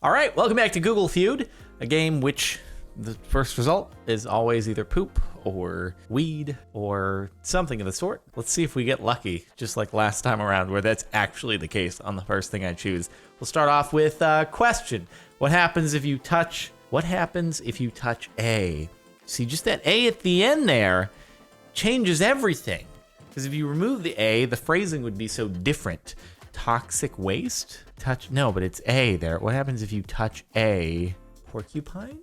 All right, welcome back to Google Feud, a game which the first result is always either poop or weed or something of the sort. Let's see if we get lucky, just like last time around, where that's actually the case on the first thing I choose. We'll start off with a question. What happens if you touch A? See, just that A at the end there changes everything. Because if you remove the A, the phrasing would be so different. Toxic waste? No, but it's A there. What happens if you touch a porcupine?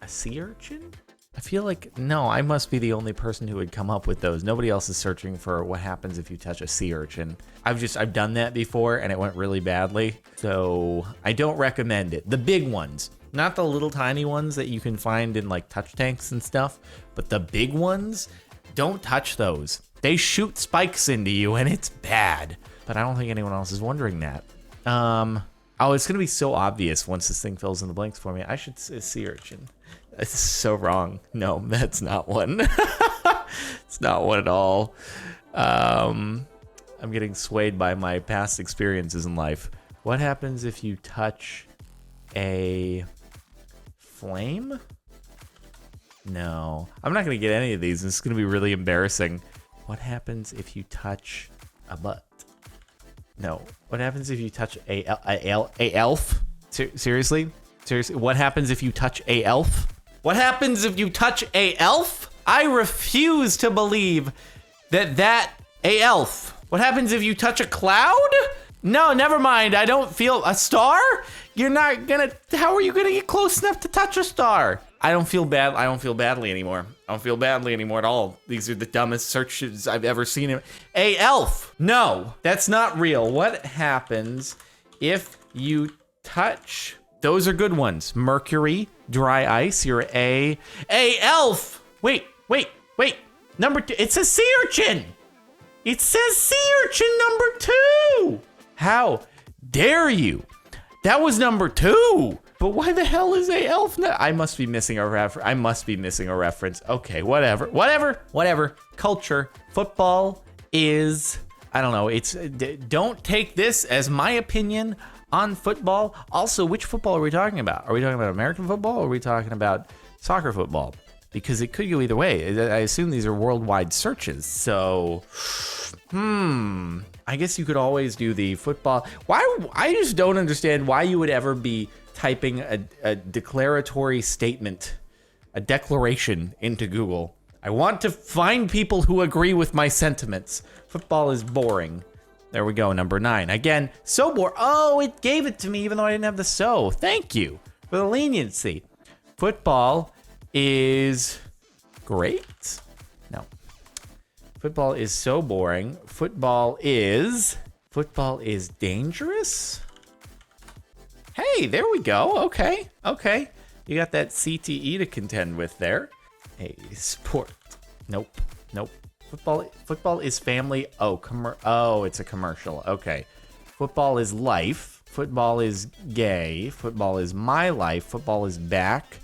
A sea urchin? I feel like, no, I must be the only person who would come up with those. Nobody else is searching for what happens if you touch a sea urchin. I've done that before and it went really badly. So I don't recommend it. The big ones, not the little tiny ones that you can find in like touch tanks and stuff, but the big ones, don't touch those. They shoot spikes into you and it's bad. But I don't think anyone else is wondering that. Oh, it's gonna be so obvious once this thing fills in the blanks for me. I should say sea urchin. It's so wrong. No, that's not one. It's not one at all. I'm getting swayed by my past experiences in life. What happens if you touch a flame? No, I'm not gonna get any of these. This is gonna be really embarrassing. What happens if you touch a butt? No. What happens if you touch a elf? Seriously? What happens if you touch a elf? What happens if you touch a elf? I refuse to believe that a elf. What happens if you touch a cloud? No, never mind. I don't feel a star? You're not gonna, how are you gonna get close enough to touch a star? I don't feel badly anymore. I don't feel badly anymore at all. These are the dumbest searches I've ever seen. A elf. No, that's not real. What happens if you touch, those are good ones. Mercury, dry ice, you're a elf. Wait. Number 2, it says sea urchin. It says sea urchin number 2. How dare you? That was number 2. But why the hell is a elf now? I must be missing a reference. Okay, whatever. Culture. Football is, I don't know. Don't take this as my opinion on football. Also, which football are we talking about? Are we talking about American football or are we talking about soccer football? Because it could go either way. I assume these are worldwide searches. So, I guess you could always do the football. I just don't understand why you would ever be typing a declaratory statement, a declaration into Google. I want to find people who agree with my sentiments. Football is boring. There we go, number 9. Again, so boring. Oh, it gave it to me even though I didn't have the so. Thank you for the leniency. Football is great. No. Football is so boring. Football is dangerous. Hey, there we go. Okay. You got that CTE to contend with there. Hey, sport. Nope. Football is family. Oh, it's a commercial. Okay. Football is life. Football is gay. Football is my life. Football is back.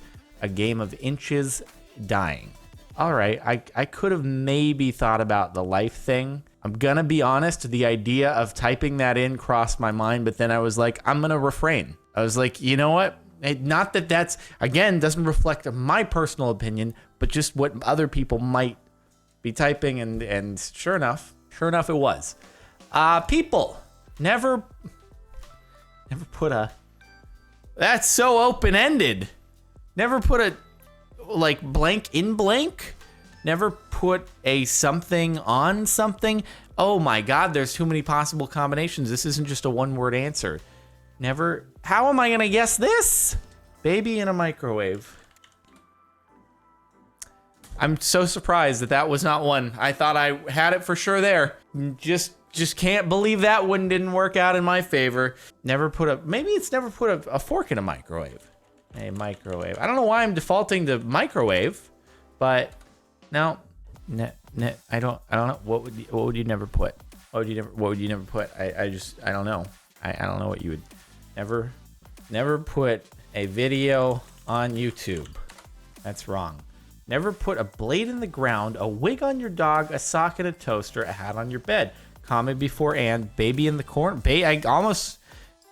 A game of inches dying. All right. I could have maybe thought about the life thing. I'm gonna be honest, the idea of typing that in crossed my mind, but then I was like, I'm gonna refrain. I was like, you know what? Not that that's, again, doesn't reflect my personal opinion, but just what other people might be typing, and sure enough it was. People, never put a, that's so open-ended. Never put a, like, blank in blank. Never put a something on something. Oh my God, there's too many possible combinations. This isn't just a one-word answer. Never, how am I gonna guess this? Baby in a microwave. I'm so surprised that was not one. I thought I had it for sure there. Just can't believe that one didn't work out in my favor. Never put a fork in a microwave. A microwave. I don't know why I'm defaulting to microwave, but no, I don't know. What would you never put? What would you never put? I don't know. I don't know what you would never put a video on YouTube. That's wrong. Never put a blade in the ground, a wig on your dog, a sock in a toaster, a hat on your bed. Comma before and, baby in the corner.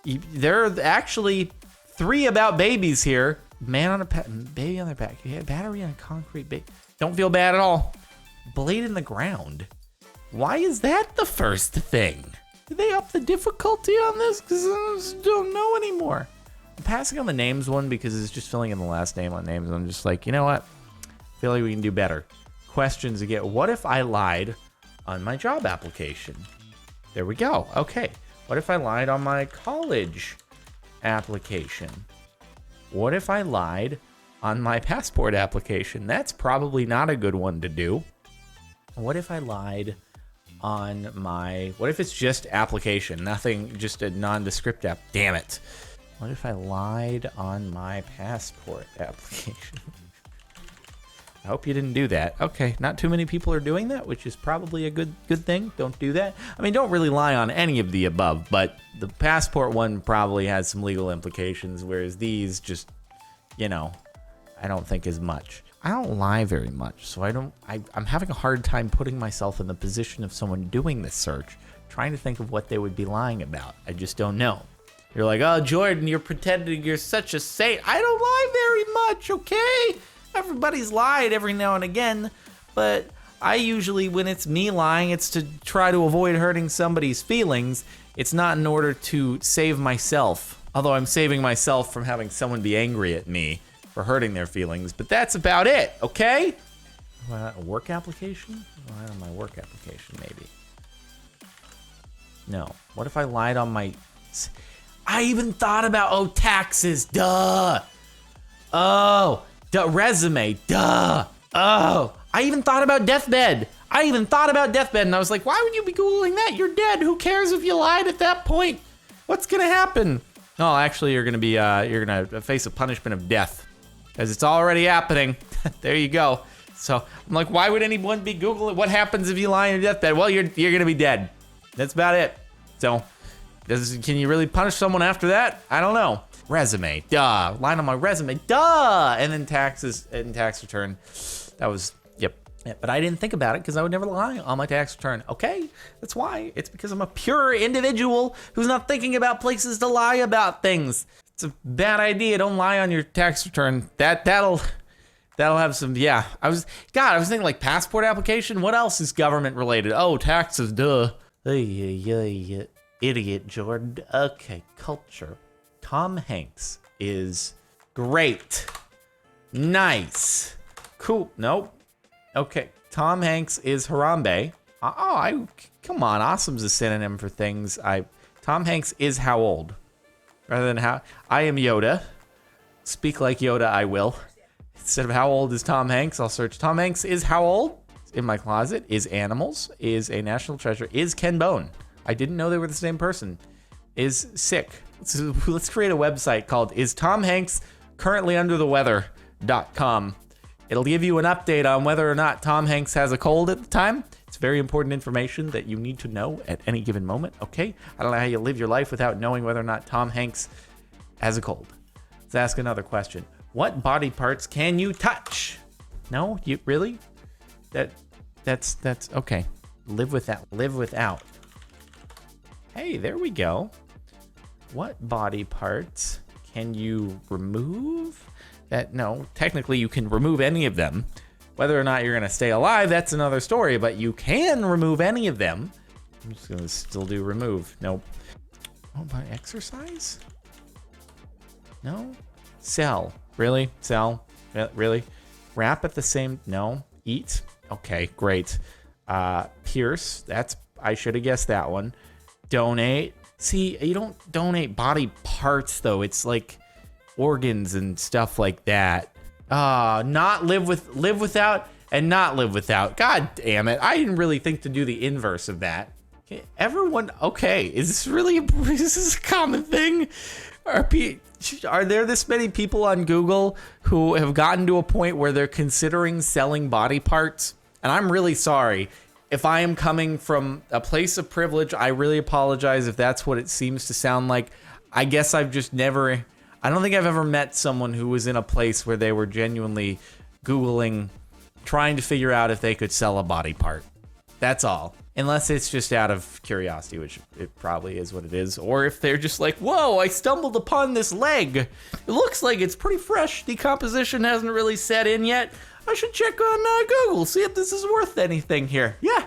There are actually 3 about babies here. Man on a baby on their back. Yeah, battery on a concrete baby. Don't feel bad at all. Blade in the ground. Why is that the first thing? Did they up the difficulty on this? Because I just don't know anymore. I'm passing on the names one because it's just filling in the last name on names. I'm just like, you know what? I feel like we can do better. Questions again. What if I lied on my job application? There we go. Okay. What if I lied on my college application? What if I lied on my passport application? That's probably not a good one to do. What if I lied on my... What if it's just application? Nothing, just a nondescript app. Damn it. What if I lied on my passport application? I hope you didn't do that. Okay, not too many people are doing that, which is probably a good thing. Don't do that. I mean, don't really lie on any of the above, but the passport one probably has some legal implications, whereas these just, you know, I don't think as much. I don't lie very much, so I'm having a hard time putting myself in the position of someone doing this search, trying to think of what they would be lying about. I just don't know. You're like, oh, Jordan, you're pretending you're such a saint. I don't lie very much, okay? Everybody's lied every now and again, but I usually, when it's me lying, it's to try to avoid hurting somebody's feelings. It's not in order to save myself, although I'm saving myself from having someone be angry at me for hurting their feelings, but that's about it, okay? A work application? Lie on my work application, maybe. No. What if I lied on my... I even thought about, taxes, duh. Oh, resume, duh. Oh, I even thought about deathbed. And I was like, why would you be Googling that? You're dead. Who cares if you lied at that point? What's gonna happen? Oh, actually, you're gonna face a punishment of death, because it's already happening. There you go. So I'm like, why would anyone be Googling what happens if you lie on your deathbed? Well, you're gonna be dead. That's about it. So, can you really punish someone after that? I don't know. Resume, duh. Line on my resume, duh. And then taxes and tax return. That was, yep. Yeah, but I didn't think about it because I would never lie on my tax return. Okay, that's why. It's because I'm a pure individual who's not thinking about places to lie about things. It's a bad idea. Don't lie on your tax return. That'll have some, yeah. I was thinking like passport application. What else is government related? Oh, taxes, duh. Idiot, Jordan. Okay, culture. Tom Hanks is great. Nice. Cool. Nope. Okay. Tom Hanks is Harambe. Come on. Awesome's a synonym for things. Tom Hanks is how old? Rather than how. I am Yoda. Speak like Yoda, I will. Instead of how old is Tom Hanks, I'll search Tom Hanks is how old? In my closet. Is animals. Is a national treasure. Is Ken Bone. I didn't know they were the same person. Is sick. Let's create a website called Is Tom Hanks Currently Under the Weather.com. It'll give you an update on whether or not Tom Hanks has a cold at the time. It's very important information that you need to know at any given moment, okay? I don't know how you live your life without knowing whether or not Tom Hanks has a cold. Let's ask another question. What body parts can you touch? No? You really? That's okay. Live without. Hey, there we go. What body parts can you remove? No, technically you can remove any of them. Whether or not you're gonna stay alive, that's another story, but you can remove any of them. I'm just gonna still do remove. Nope. Oh, by exercise? No? Sell. Really? Sell? Really? Wrap at the same, no. Eat? Okay, great. Pierce, I should have guessed that one. Donate. See, you don't donate body parts though. It's like organs and stuff like that. Not live without and not live without. God damn it. I didn't really think to do the inverse of that. Okay, everyone, okay. Is this a common thing? Are there this many people on Google who have gotten to a point where they're considering selling body parts? And I'm really sorry. If I am coming from a place of privilege, I really apologize if that's what it seems to sound like. I guess I don't think I've ever met someone who was in a place where they were genuinely Googling, trying to figure out if they could sell a body part. That's all. Unless it's just out of curiosity, which it probably is what it is. Or if they're just like, whoa, I stumbled upon this leg. It looks like it's pretty fresh. Decomposition hasn't really set in yet. I should check on Google, see if this is worth anything here. Yeah,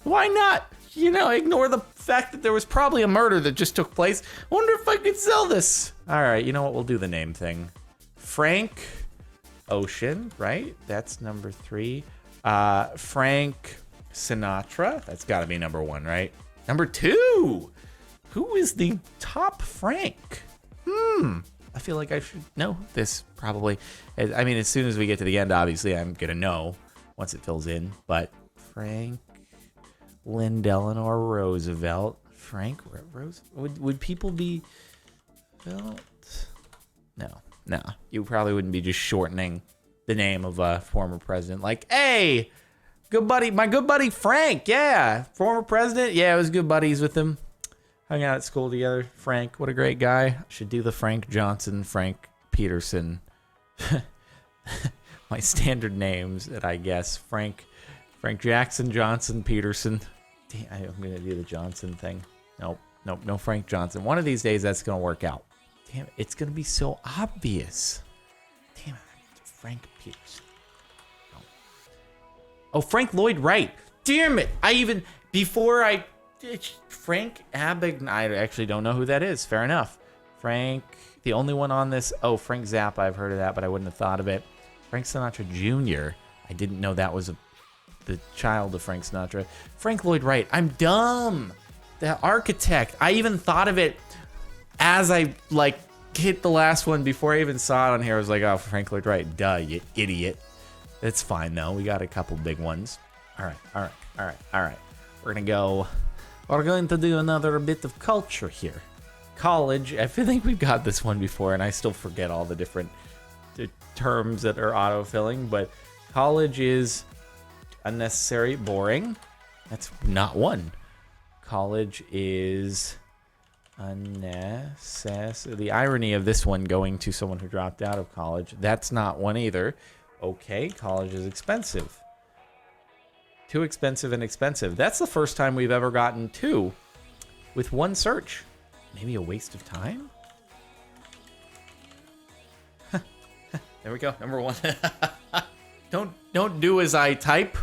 why not? You know, ignore the fact that there was probably a murder that just took place. I wonder if I could sell this. All right, you know what? We'll do the name thing. Frank Ocean, right? That's number 3. Frank Sinatra. That's got to be number 1, right? Number 2. Who is the top Frank? I feel like I should know this probably. I mean, as soon as we get to the end, obviously, I'm going to know once it fills in. But Frank Delano Roosevelt. Frank Roosevelt? Would people be... No. You probably wouldn't be just shortening the name of a former president. Like, hey, my good buddy Frank. Yeah, former president. Yeah, I was good buddies with him. Hung out at school together. Frank, what a great guy. Should do the Frank Johnson, Frank Peterson. My standard names that I guess. Frank Jackson, Johnson, Peterson. Damn, I'm going to do the Johnson thing. Nope, no Frank Johnson. One of these days that's going to work out. Damn, it's going to be so obvious. Damn it, Frank Peterson. No. Oh, Frank Lloyd Wright. Damn it. Frank Abig, I actually don't know who that is. Fair enough. Frank, the only one on this. Oh, Frank Zappa, I've heard of that, but I wouldn't have thought of it. Frank Sinatra Jr., I didn't know that was the child of Frank Sinatra. Frank Lloyd Wright, I'm dumb. The architect, I even thought of it as I hit the last one before I even saw it on here. I was like, oh, Frank Lloyd Wright, duh, you idiot. It's fine though. We got a couple big ones. All right. We're going to do another bit of culture here. College. I think we've got this one before, and I still forget all the different terms that are autofilling. But college is unnecessary, boring. That's not one. College is unnecessary. The irony of this one going to someone who dropped out of college. That's not one either. Okay, college is expensive. Too expensive and expensive. That's the first time we've ever gotten 2 with one search. Maybe a waste of time? There we go. Number 1. Don't do as I type.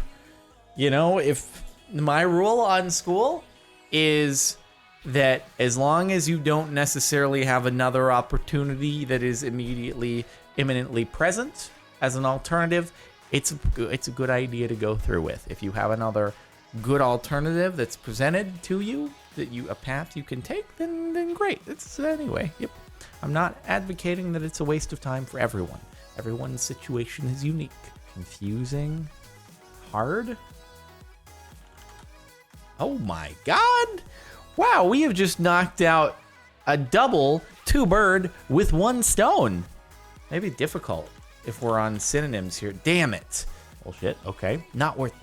You know, if my rule on school is that as long as you don't necessarily have another opportunity that is imminently present as an alternative, it's a good idea to go through with. If you have another good alternative that's presented to you, a path you can take, then great. Anyway. Yep. I'm not advocating that it's a waste of time for everyone. Everyone's situation is unique. Confusing. Hard. Oh my God. Wow, we have just knocked out a double 2-bird with 1 stone. Maybe difficult if we're on synonyms here. Damn it. Bullshit. Okay. Not worth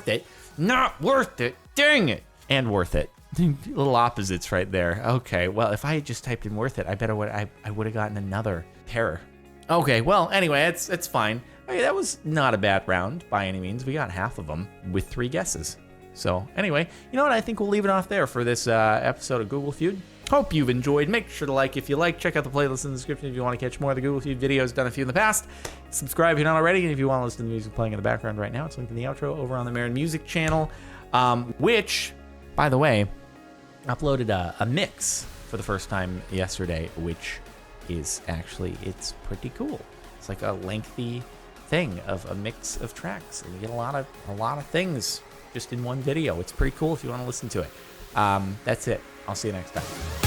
it. Not worth it. Dang it. And worth it. Little opposites right there. Okay. Well, if I had just typed in worth it, I bet I would have gotten another pair. Okay. Well, anyway, it's fine. Okay, that was not a bad round by any means. We got half of them with 3 guesses. So anyway, you know what? I think we'll leave it off there for this episode of Google Feud. Hope you've enjoyed. Make sure to like if you like. Check out the playlist in the description if you want to catch more of the Google Feud videos. Done a few in the past. Subscribe if you're not already. And if you want to listen to the music playing in the background right now, it's linked in the outro over on the Marin Music channel, which, by the way, uploaded a mix for the first time yesterday, which is it's pretty cool. It's like a lengthy thing of a mix of tracks, and you get a lot of things just in one video. It's pretty cool if you want to listen to it. That's it. I'll see you next time.